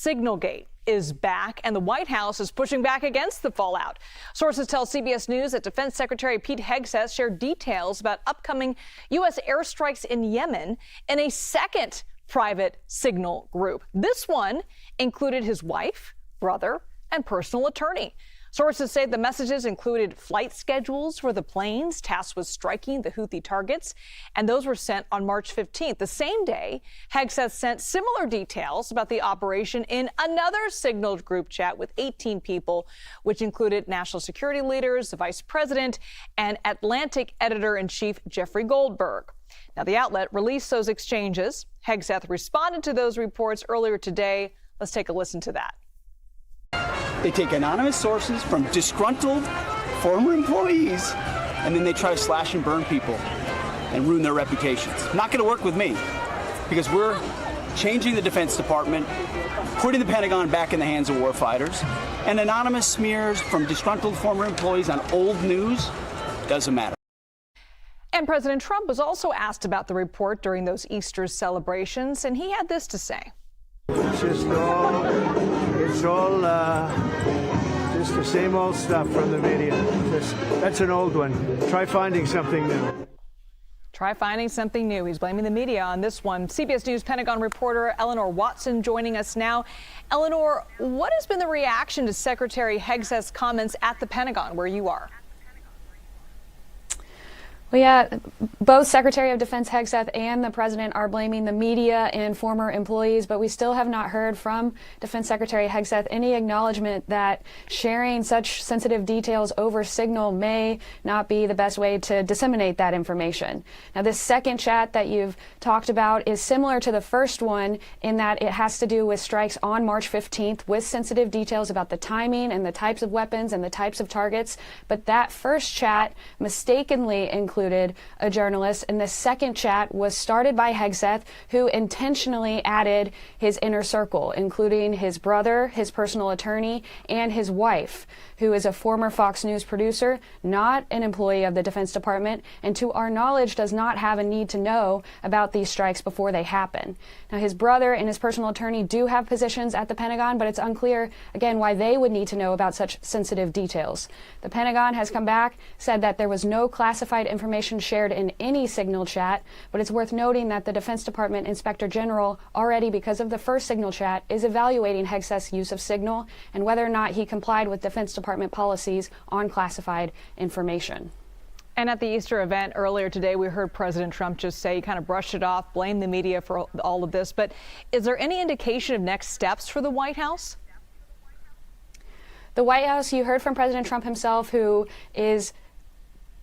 Signalgate is back, and the White House is pushing back against the fallout. Sources tell CBS News that Defense Secretary Pete Hegseth shared details about upcoming U.S. airstrikes in Yemen in a second private signal group. This one included his wife, brother, and personal attorney. Sources say the messages included flight schedules for the planes tasked with striking the Houthi targets, and those were sent on March 15th. The same day, Hegseth sent similar details about the operation in another signaled group chat with 18 people, which included national security leaders, the vice president, and Atlantic editor-in-chief Jeffrey Goldberg. Now, the outlet released those exchanges. Hegseth responded to those reports earlier today. Let's take a listen to that. They take anonymous sources from disgruntled former employees, and then they try to slash and burn people and ruin their reputations. Not going to work with me, because we're changing the Defense Department, putting the Pentagon back in the hands of warfighters, and anonymous smears from disgruntled former employees on old news doesn't matter. And President Trump was also asked about the report during those Easter celebrations, and he had this to say. It's all just the same old stuff from the media. That's an old one. Try finding something new. Try finding something new. He's blaming the media on this one. CBS News Pentagon reporter Eleanor Watson joining us now. Eleanor, what has been the reaction to Secretary Hegseth's comments at the Pentagon, where you are? Well, yeah, both Secretary of Defense Hegseth and the president are blaming the media and former employees, but we still have not heard from Defense Secretary Hegseth any acknowledgement that sharing such sensitive details over Signal may not be the best way to disseminate that information. Now, this second chat that you've talked about is similar to the first one in that it has to do with strikes on March 15th with sensitive details about the timing and the types of weapons and the types of targets. But that first chat mistakenly included a journalist, and the second chat was started by Hegseth, who intentionally added his inner circle, including his brother, his personal attorney, and his wife, who is a former Fox News producer, not an employee of the Defense Department, and to our knowledge does not have a need to know about these strikes before they happen. Now, his brother and his personal attorney do have positions at the Pentagon, but it's unclear, again, why they would need to know about such sensitive details. The Pentagon has come back, said that there was no classified information shared in any Signal chat, but it's worth noting that the Defense Department Inspector General already, because of the first Signal chat, is evaluating Hegseth's use of Signal and whether or not he complied with Defense Department policies on classified information. And at the Easter event earlier today, we heard President Trump just say he kind of brushed it off, blamed the media for all of this. But is there any indication of next steps for the White House? The White House, you heard from President Trump himself, who is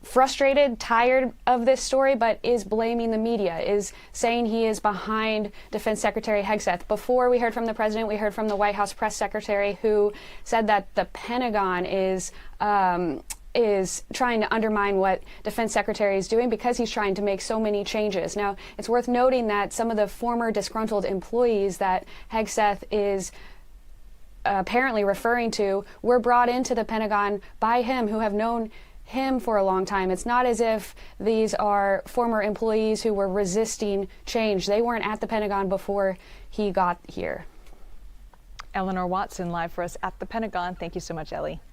frustrated, tired of this story, but is blaming the media, is saying he is behind Defense Secretary Hegseth. Before we heard from the president, we heard from the White House press secretary, who said that the Pentagon is trying to undermine what Defense Secretary is doing because he's trying to make so many changes. Now, it's worth noting that some of the former disgruntled employees that Hegseth is apparently referring to were brought into the Pentagon by him, who have known him for a long time. It's not as if these are former employees who were resisting change. They weren't at the Pentagon before he got here. Eleanor Watson live for us at the Pentagon. Thank you so much, Ellie.